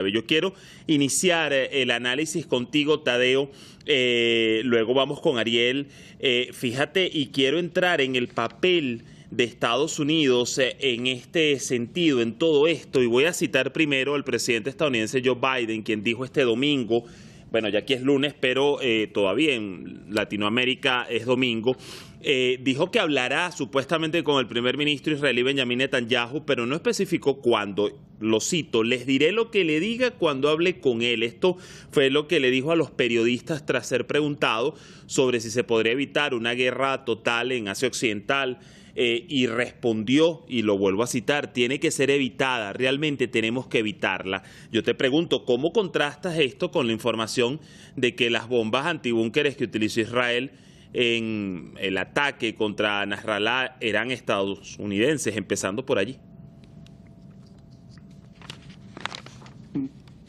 yo quiero iniciar el análisis contigo, Tadeo, luego vamos con Ariel. Fíjate, y quiero entrar en el papel de Estados Unidos en este sentido, en todo esto, y voy a citar primero al presidente estadounidense Joe Biden, quien dijo este domingo, bueno, ya aquí es lunes, pero todavía en Latinoamérica es domingo, dijo que hablará supuestamente con el primer ministro israelí Benjamin Netanyahu, pero no especificó cuándo. Lo cito: les diré lo que le diga cuando hable con él. Esto fue lo que le dijo a los periodistas tras ser preguntado sobre si se podría evitar una guerra total en Asia Occidental. Y respondió, y lo vuelvo a citar: tiene que ser evitada, realmente tenemos que evitarla. Yo te pregunto, ¿cómo contrastas esto con la información de que las bombas antibúnkeres que utilizó Israel en el ataque contra Nasrallah eran estadounidenses, empezando por allí?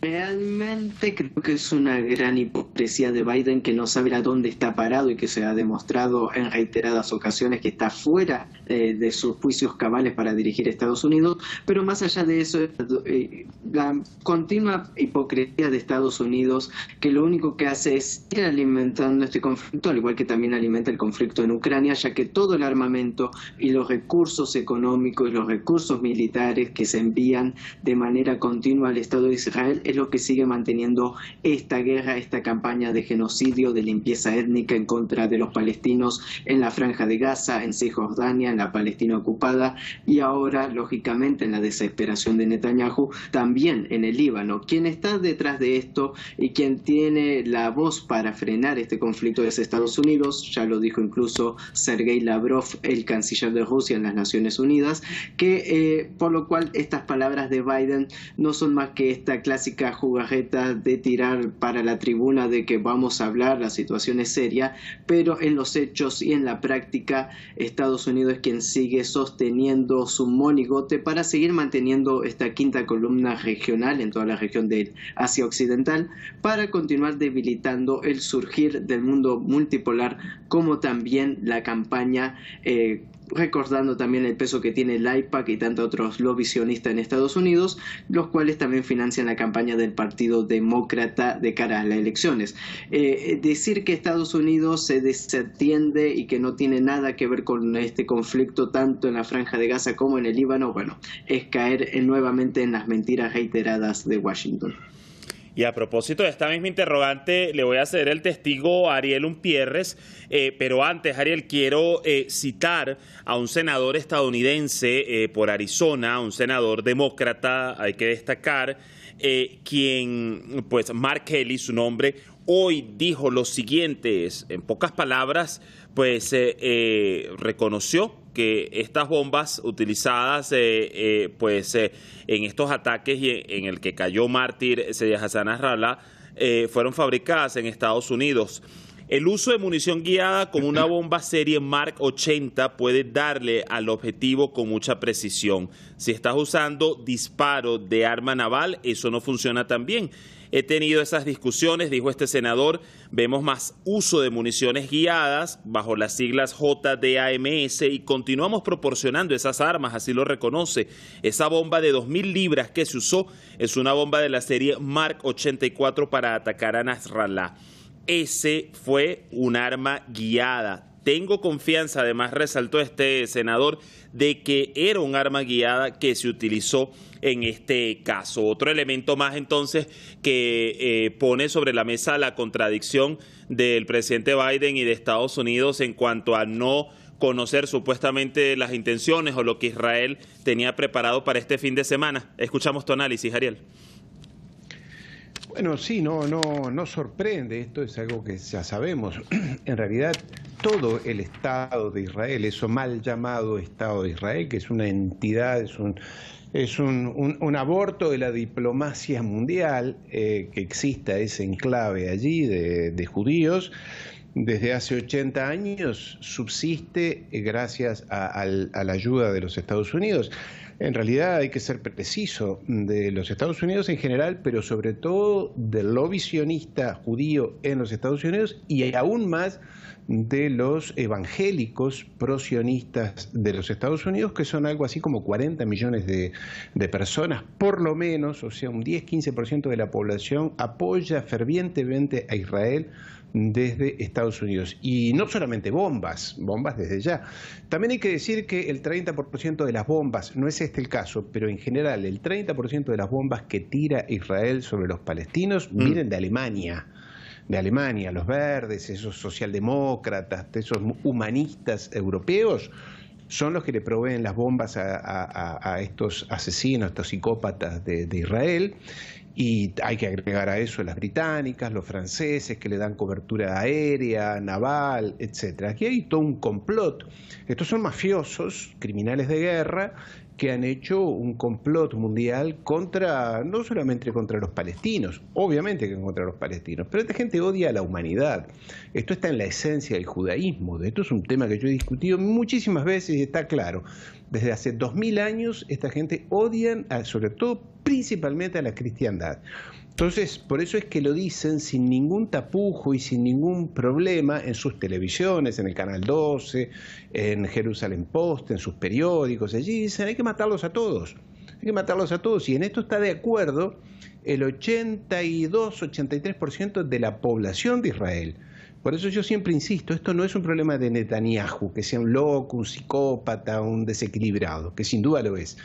Realmente creo que es una gran hipocresía de Biden, que no sabe a dónde está parado y que se ha demostrado en reiteradas ocasiones que está fuera de sus juicios cabales para dirigir Estados Unidos. Pero más allá de eso, la continua hipocresía de Estados Unidos, que lo único que hace es ir alimentando este conflicto, al igual que también alimenta el conflicto en Ucrania, ya que todo el armamento y los recursos económicos y los recursos militares que se envían de manera continua al Estado de Israel es lo que sigue manteniendo esta guerra, esta campaña de genocidio, de limpieza étnica en contra de los palestinos en la Franja de Gaza, en Cisjordania, en la Palestina ocupada, y ahora, lógicamente, en la desesperación de Netanyahu, también en el Líbano. Quien está detrás de esto y quien tiene la voz para frenar este conflicto es Estados Unidos. Ya lo dijo incluso Sergei Lavrov, el canciller de Rusia en las Naciones Unidas, que por lo cual estas palabras de Biden no son más que esta clásica jugarreta de tirar para la tribuna de que vamos a hablar, la situación es seria, pero en los hechos y en la práctica Estados Unidos es quien sigue sosteniendo su monigote para seguir manteniendo esta quinta columna regional en toda la región de Asia Occidental, para continuar debilitando el surgir del mundo multipolar, como también la campaña recordando también el peso que tiene el AIPAC y tantos otros lobbies sionistas en Estados Unidos, los cuales también financian la campaña del Partido Demócrata de cara a las elecciones. Decir que Estados Unidos se desatiende y que no tiene nada que ver con este conflicto tanto en la Franja de Gaza como en el Líbano, bueno, es caer nuevamente en las mentiras reiteradas de Washington. Y a propósito de esta misma interrogante, le voy a ceder el testigo a Ariel Umpierres, pero antes, Ariel, quiero citar a un senador estadounidense por Arizona, un senador demócrata, hay que destacar, quien, pues Mark Kelly, su nombre, hoy dijo lo siguiente: en pocas palabras, pues reconoció que estas bombas utilizadas en estos ataques y en el que cayó mártir Seyed Hassan Nasrallah fueron fabricadas en Estados Unidos. El uso de munición guiada con una bomba serie Mark 80 puede darle al objetivo con mucha precisión. Si estás usando disparo de arma naval, eso no funciona tan bien. He tenido esas discusiones, dijo este senador. Vemos más uso de municiones guiadas bajo las siglas JDAMS y continuamos proporcionando esas armas, así lo reconoce. Esa bomba de 2.000 libras que se usó es una bomba de la serie Mark 84 para atacar a Nasrallah. Ese fue un arma guiada. Tengo confianza, además resaltó este senador, de que era un arma guiada que se utilizó en este caso. Otro elemento más entonces que pone sobre la mesa la contradicción del presidente Biden y de Estados Unidos en cuanto a no conocer supuestamente las intenciones o lo que Israel tenía preparado para este fin de semana. Escuchamos tu análisis, Ariel. Bueno, sí, no sorprende, esto es algo que ya sabemos. En realidad, todo el Estado de Israel, eso mal llamado Estado de Israel, que es una entidad, es un aborto de la diplomacia mundial, que exista ese enclave allí de judíos, desde hace 80 años subsiste gracias a la ayuda de los Estados Unidos. En realidad hay que ser preciso de los Estados Unidos en general, pero sobre todo del lobby sionista judío en los Estados Unidos y aún más de los evangélicos pro-sionistas de los Estados Unidos, que son algo así como 40 millones de personas, por lo menos, o sea, un 10-15% de la población apoya fervientemente a Israel desde Estados Unidos. Y no solamente bombas desde ya. También hay que decir que el 30% de las bombas, no es este el caso, pero en general el 30% de las bombas que tira Israel sobre los palestinos vienen de Alemania. Los verdes, esos socialdemócratas, esos humanistas europeos, son los que le proveen las bombas a estos asesinos, a estos psicópatas de Israel. Y hay que agregar a eso las británicas, los franceses que le dan cobertura aérea, naval, etcétera. Aquí hay todo un complot. Estos son mafiosos, criminales de guerra, que han hecho un complot mundial contra, no solamente contra los palestinos, obviamente que contra los palestinos, pero esta gente odia a la humanidad. Esto está en la esencia del judaísmo. Esto es un tema que yo he discutido muchísimas veces y está claro. Desde hace 2000 años esta gente odian, sobre todo, principalmente a la cristiandad. Entonces, por eso es que lo dicen sin ningún tapujo y sin ningún problema en sus televisiones, en el Canal 12, en Jerusalem Post, en sus periódicos. Allí dicen, hay que matarlos a todos. Hay que matarlos a todos. Y en esto está de acuerdo el 82-83% de la población de Israel. Por eso yo siempre insisto, esto no es un problema de Netanyahu, que sea un loco, un psicópata, un desequilibrado, que sin duda lo es.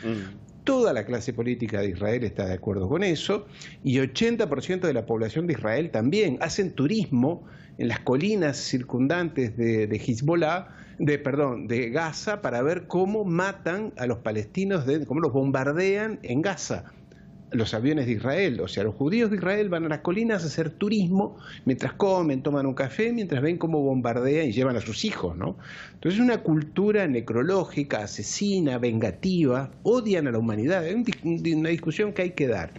Toda la clase política de Israel está de acuerdo con eso, y 80% de la población de Israel también. Hacen turismo en las colinas circundantes de Hezbollah, de Gaza, para ver cómo matan a los palestinos, cómo los bombardean en Gaza los aviones de Israel. O sea, los judíos de Israel van a las colinas a hacer turismo mientras comen, toman un café, mientras ven cómo bombardean y llevan a sus hijos, ¿no? Entonces es una cultura necrológica, asesina, vengativa, odian a la humanidad. Es una discusión que hay que dar.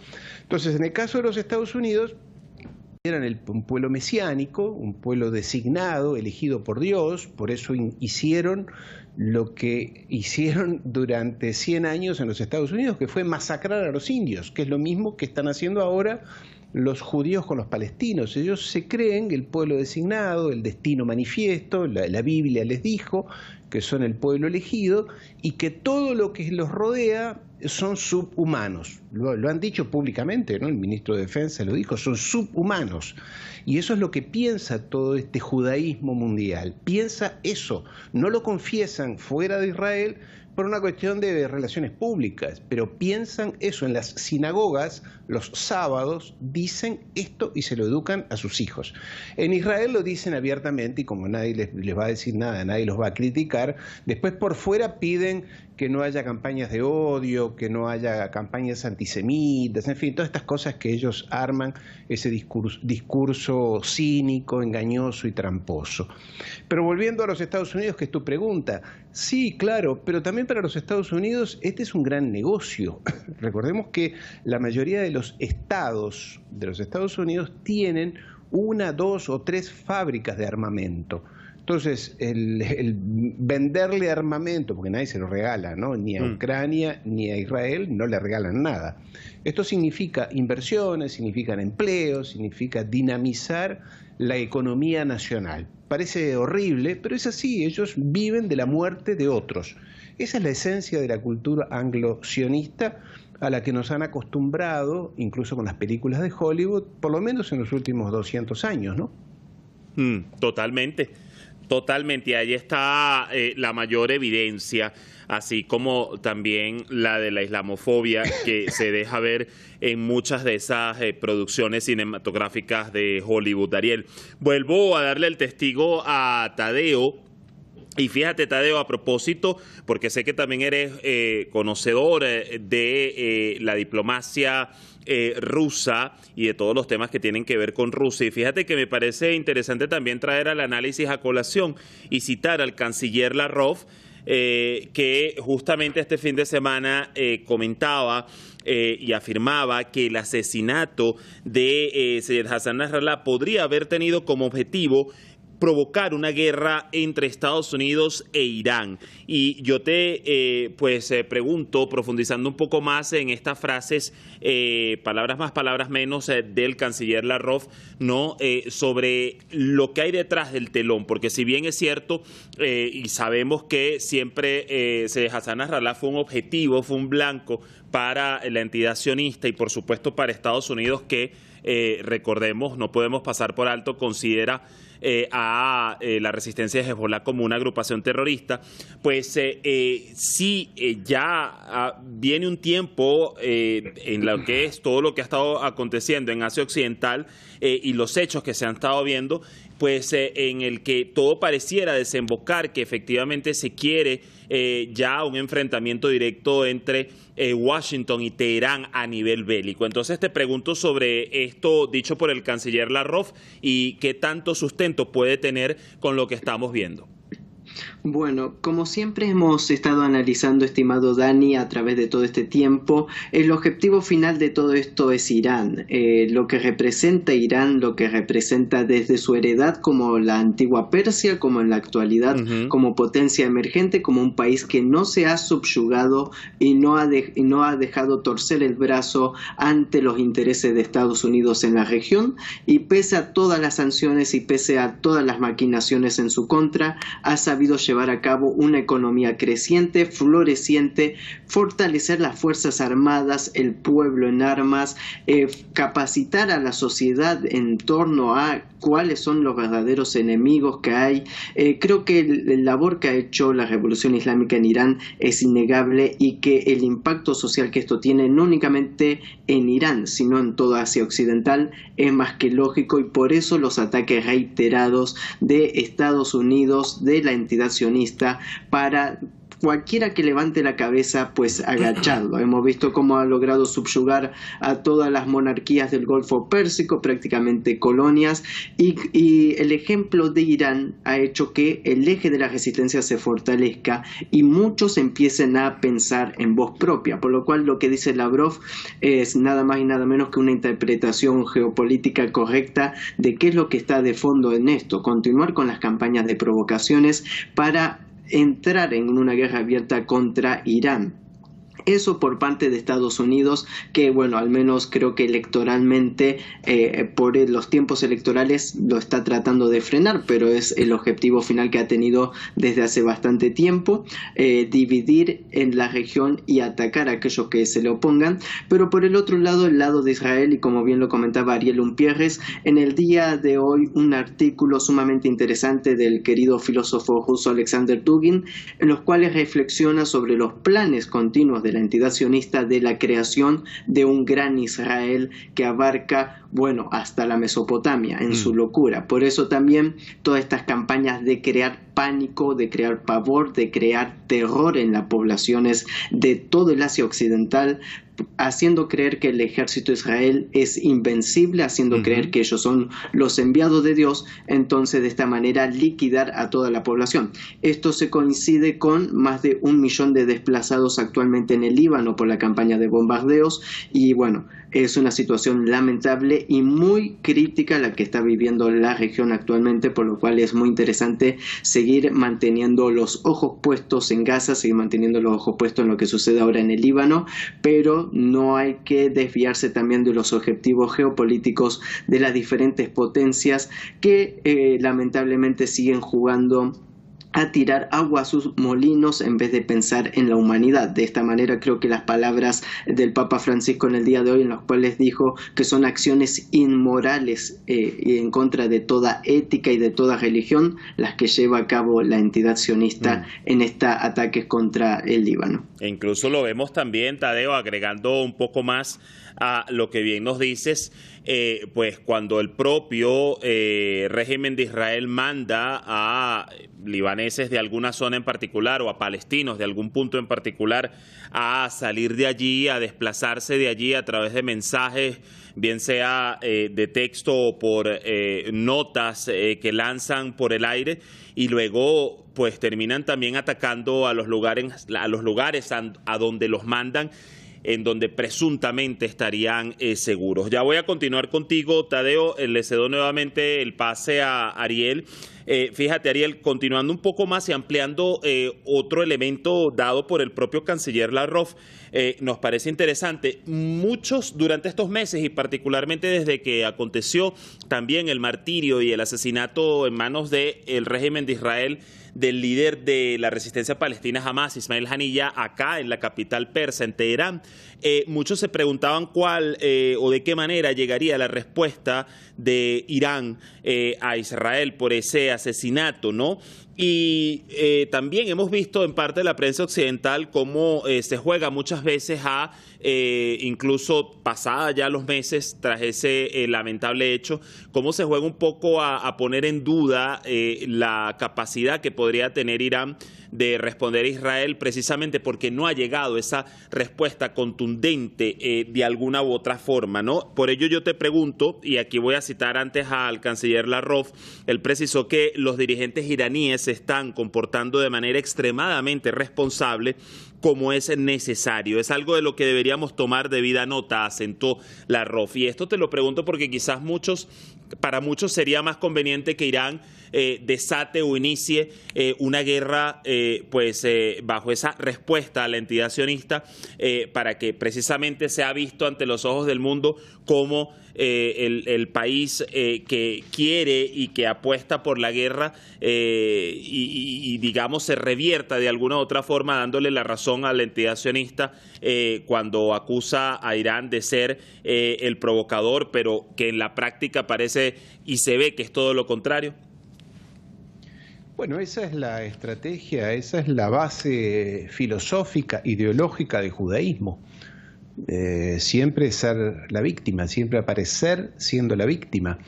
Entonces, en el caso de los Estados Unidos, eran un pueblo mesiánico, un pueblo designado, elegido por Dios, por eso hicieron lo que hicieron durante 100 años en los Estados Unidos, que fue masacrar a los indios, que es lo mismo que están haciendo ahora los judíos con los palestinos. Ellos se creen el pueblo designado, el destino manifiesto, la Biblia les dijo que son el pueblo elegido y que todo lo que los rodea son subhumanos. Lo han dicho públicamente, ¿no? El ministro de Defensa lo dijo, son subhumanos. Y eso es lo que piensa todo este judaísmo mundial. Piensa eso. No lo confiesan fuera de Israel por una cuestión de relaciones públicas, pero piensan eso en las sinagogas, los sábados, dicen esto y se lo educan a sus hijos. En Israel lo dicen abiertamente y como nadie les va a decir nada, nadie los va a criticar, después por fuera piden que no haya campañas de odio, que no haya campañas antisemitas, en fin, todas estas cosas que ellos arman, ese discurso cínico, engañoso y tramposo. Pero volviendo a los Estados Unidos, que es tu pregunta, sí, claro, pero también para los Estados Unidos este es un gran negocio. Recordemos que la mayoría de los estados de los Estados Unidos tienen 1, 2 o 3 fábricas de armamento. Entonces, el venderle armamento, porque nadie se lo regala, ¿no? Ni a Ucrania ni a Israel no le regalan nada. Esto significa inversiones, significan empleos, significa dinamizar la economía nacional. Parece horrible, pero es así, ellos viven de la muerte de otros. Esa es la esencia de la cultura anglo-sionista a la que nos han acostumbrado, incluso con las películas de Hollywood, por lo menos en los últimos 200 años, ¿no? Totalmente. Totalmente, y ahí está la mayor evidencia, así como también la de la islamofobia que se deja ver en muchas de esas producciones cinematográficas de Hollywood. Ariel, vuelvo a darle el testigo a Tadeo. Y fíjate, Tadeo, a propósito, porque sé que también eres conocedor de la diplomacia rusa y de todos los temas que tienen que ver con Rusia. Y fíjate que me parece interesante también traer al análisis a colación y citar al canciller Lavrov, que justamente este fin de semana comentaba y afirmaba que el asesinato de Seyyed Hassan Nasrallah podría haber tenido como objetivo provocar una guerra entre Estados Unidos e Irán. Y yo te pregunto, profundizando un poco más en estas frases, palabras más, palabras menos, del canciller Lavrov, ¿no? Sobre lo que hay detrás del telón, porque si bien es cierto, y sabemos que siempre Hassan Nasrallah fue un objetivo, fue un blanco para la entidad sionista y por supuesto para Estados Unidos, que recordemos, no podemos pasar por alto, considera a la resistencia de Hezbollah como una agrupación terrorista, pues sí, ya viene un tiempo en lo que es todo lo que ha estado aconteciendo en Asia Occidental y los hechos que se han estado viendo, pues en el que todo pareciera desembocar que efectivamente se quiere ya un enfrentamiento directo entre Washington y Teherán a nivel bélico. Entonces te pregunto sobre esto dicho por el canciller Lavrov y qué tanto sustento puede tener con lo que estamos viendo. Bueno, como siempre hemos estado analizando, estimado Dani, a través de todo este tiempo, el objetivo final de todo esto es Irán. Lo que representa Irán, lo que representa desde su heredad como la antigua Persia, como en la actualidad, como potencia emergente, como un país que no se ha subyugado y no ha dejado torcer el brazo ante los intereses de Estados Unidos en la región, y pese a todas las sanciones y pese a todas las maquinaciones en su contra, ha sabido llevar a cabo una economía creciente, floreciente, fortalecer las fuerzas armadas, el pueblo en armas, capacitar a la sociedad en torno a cuáles son los verdaderos enemigos que hay. Creo que la labor que ha hecho la Revolución Islámica en Irán es innegable, y que el impacto social que esto tiene no únicamente en Irán, sino en toda Asia Occidental, es más que lógico, y por eso los ataques reiterados de Estados Unidos, de la entidad sionista, para cualquiera que levante la cabeza, pues agacharlo. Hemos visto cómo ha logrado subyugar a todas las monarquías del Golfo Pérsico, prácticamente colonias, y el ejemplo de Irán ha hecho que el eje de la resistencia se fortalezca y muchos empiecen a pensar en voz propia, por lo cual lo que dice Lavrov es nada más y nada menos que una interpretación geopolítica correcta de qué es lo que está de fondo en esto: continuar con las campañas de provocaciones para entrar en una guerra abierta contra Irán. Eso por parte de Estados Unidos, que bueno, al menos creo que electoralmente, por los tiempos electorales, lo está tratando de frenar, pero es el objetivo final que ha tenido desde hace bastante tiempo, dividir en la región y atacar a aquellos que se le opongan. Pero por el otro lado, el lado de Israel, y como bien lo comentaba Ariel Umpierres, en el día de hoy un artículo sumamente interesante del querido filósofo ruso Alexander Dugin, en los cuales reflexiona sobre los planes continuos de la entidad sionista de la creación de un gran Israel que abarca, bueno, hasta la Mesopotamia en su locura. Por eso también todas estas campañas de crear pánico, de crear pavor, de crear terror en las poblaciones de todo el Asia Occidental, haciendo creer que el ejército de Israel es invencible, haciendo creer que ellos son los enviados de Dios, entonces de esta manera liquidar a toda la población. Esto se coincide con más de 1 millón de desplazados actualmente en el Líbano por la campaña de bombardeos, y bueno, es una situación lamentable y muy crítica la que está viviendo la región actualmente, por lo cual es muy interesante seguir manteniendo los ojos puestos en Gaza, seguir manteniendo los ojos puestos en lo que sucede ahora en el Líbano, pero no hay que desviarse también de los objetivos geopolíticos de las diferentes potencias que lamentablemente siguen jugando a tirar agua a sus molinos en vez de pensar en la humanidad. De esta manera creo que las palabras del Papa Francisco en el día de hoy, en las cuales dijo que son acciones inmorales y en contra de toda ética y de toda religión, las que lleva a cabo la entidad sionista en estos ataques contra el Líbano. E incluso lo vemos también, Tadeo, agregando un poco más a lo que bien nos dices, pues cuando el propio régimen de Israel manda a libaneses de alguna zona en particular o a palestinos de algún punto en particular a salir de allí, a desplazarse de allí a través de mensajes, bien sea de texto o por notas que lanzan por el aire, y luego pues terminan también atacando a los lugares a donde los mandan, en donde presuntamente estarían seguros. Ya voy a continuar contigo, Tadeo. Le cedo nuevamente el pase a Ariel. Fíjate, Ariel, continuando un poco más y ampliando otro elemento dado por el propio canciller Lavrov, nos parece interesante. Muchos durante estos meses y particularmente desde que aconteció también el martirio y el asesinato en manos del régimen de Israel del líder de la resistencia palestina Hamas, Ismail Haniyeh, acá en la capital persa, en Teherán, muchos se preguntaban cuál o de qué manera llegaría la respuesta de Irán a Israel por ese asesinato, ¿no? Y también hemos visto en parte de la prensa occidental cómo se juega muchas veces a, incluso pasada ya los meses tras ese lamentable hecho, cómo se juega un poco a poner en duda la capacidad que podría tener Irán de responder a Israel, precisamente porque no ha llegado esa respuesta contundente de alguna u otra forma, ¿no? Por ello yo te pregunto, y aquí voy a citar antes al canciller Lavrov, él precisó que los dirigentes iraníes se están comportando de manera extremadamente responsable, como es necesario. Es algo de lo que deberíamos tomar debida nota, acentuó Lavrov. Y esto te lo pregunto porque quizás para muchos sería más conveniente que Irán desate o inicie una guerra bajo esa respuesta a la entidad sionista para que precisamente sea visto ante los ojos del mundo como el país que quiere y que apuesta por la guerra y digamos se revierta de alguna u otra forma dándole la razón a la entidad sionista cuando acusa a Irán de ser el provocador, pero que en la práctica parece y se ve que es todo lo contrario. Bueno, esa es la estrategia, esa es la base filosófica, ideológica del judaísmo. Siempre ser la víctima, siempre aparecer siendo la víctima.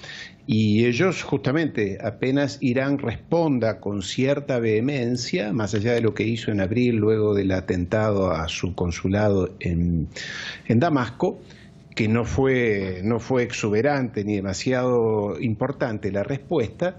Y ellos justamente, apenas Irán responda con cierta vehemencia, más allá de lo que hizo en abril luego del atentado a su consulado en Damasco, que no fue exuberante ni demasiado importante la respuesta,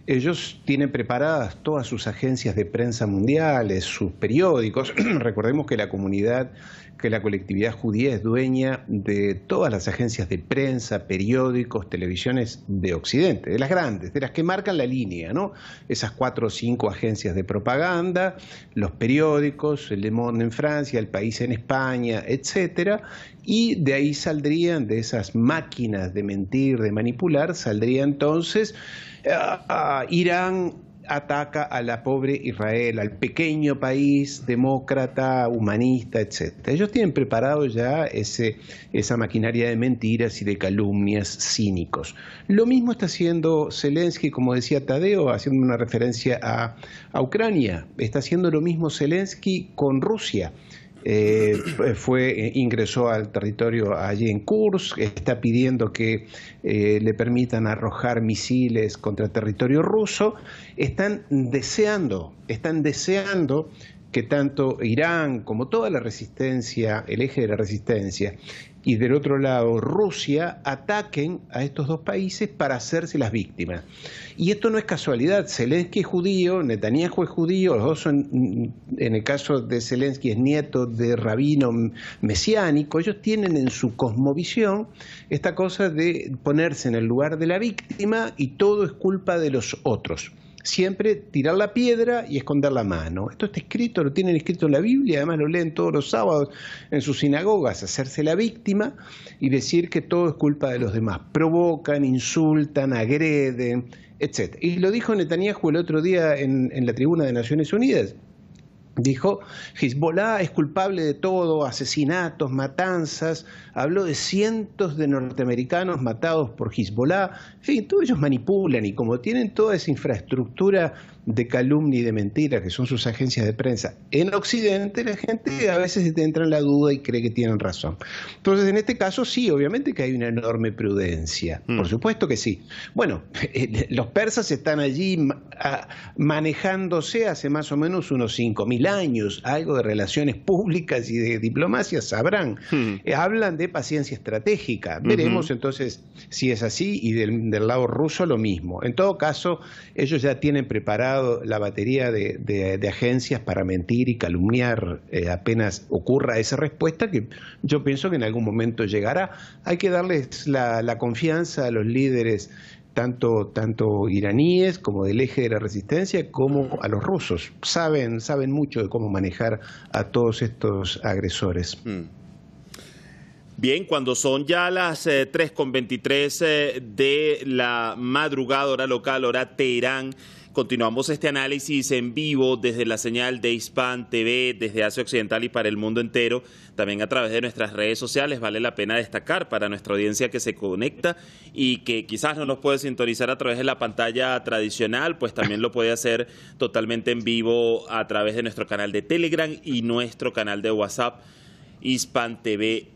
ellos tienen preparadas todas sus agencias de prensa mundiales, sus periódicos. Recordemos que la colectividad judía es dueña de todas las agencias de prensa, periódicos, televisiones de Occidente, de las grandes, de las que marcan la línea, ¿no? Esas 4 o 5 agencias de propaganda, los periódicos, el Le Monde en Francia, El País en España, etcétera, y de ahí saldrían, de esas máquinas de mentir, de manipular, saldría entonces Irán ataca a la pobre Israel, al pequeño país demócrata, humanista, etc. Ellos tienen preparado ya esa maquinaria de mentiras y de calumnias cínicos. Lo mismo está haciendo Zelensky, como decía Tadeo, haciendo una referencia a Ucrania. Está haciendo lo mismo Zelensky con Rusia. Ingresó al territorio allí en Kursk, está pidiendo que le permitan arrojar misiles contra territorio ruso. Están deseando que tanto Irán como toda la resistencia, el eje de la resistencia, y del otro lado Rusia, ataquen a estos dos países para hacerse las víctimas. Y esto no es casualidad. Zelensky es judío, Netanyahu es judío, los dos son, en el caso de Zelensky, es nieto de rabino mesiánico. Ellos tienen en su cosmovisión esta cosa de ponerse en el lugar de la víctima y todo es culpa de los otros. Siempre tirar la piedra y esconder la mano. Esto está escrito, lo tienen escrito en la Biblia, además lo leen todos los sábados en sus sinagogas, hacerse la víctima y decir que todo es culpa de los demás. Provocan, insultan, agreden, etc. Y lo dijo Netanyahu el otro día en la tribuna de Naciones Unidas. Dijo, Hezbollah es culpable de todo, asesinatos, matanzas, habló de cientos de norteamericanos matados por Hezbollah, en fin, todos ellos manipulan y como tienen toda esa infraestructura de calumnia y de mentira que son sus agencias de prensa en Occidente, la gente a veces te entra en la duda y cree que tienen razón. Entonces, en este caso sí, obviamente que hay una enorme prudencia, por supuesto que sí. Bueno, los persas están allí manejándose hace más o menos unos 5.000 años, algo de relaciones públicas y de diplomacia sabrán. Hablan de paciencia estratégica. Veremos entonces si es así y del lado ruso lo mismo. En todo caso, ellos ya tienen preparado la batería de agencias para mentir y calumniar apenas ocurra esa respuesta, que yo pienso que en algún momento llegará. Hay que darles la confianza a los líderes tanto iraníes como del eje de la resistencia, como a los rusos. Saben mucho de cómo manejar a todos estos agresores. Bien, cuando son ya las 3:23 de la madrugada, hora local, hora Teherán, continuamos este análisis en vivo desde la señal de Hispan TV, desde Asia Occidental y para el mundo entero, también a través de nuestras redes sociales. Vale la pena destacar para nuestra audiencia que se conecta y que quizás no nos puede sintonizar a través de la pantalla tradicional, pues también lo puede hacer totalmente en vivo a través de nuestro canal de Telegram y nuestro canal de WhatsApp, hispantv.com.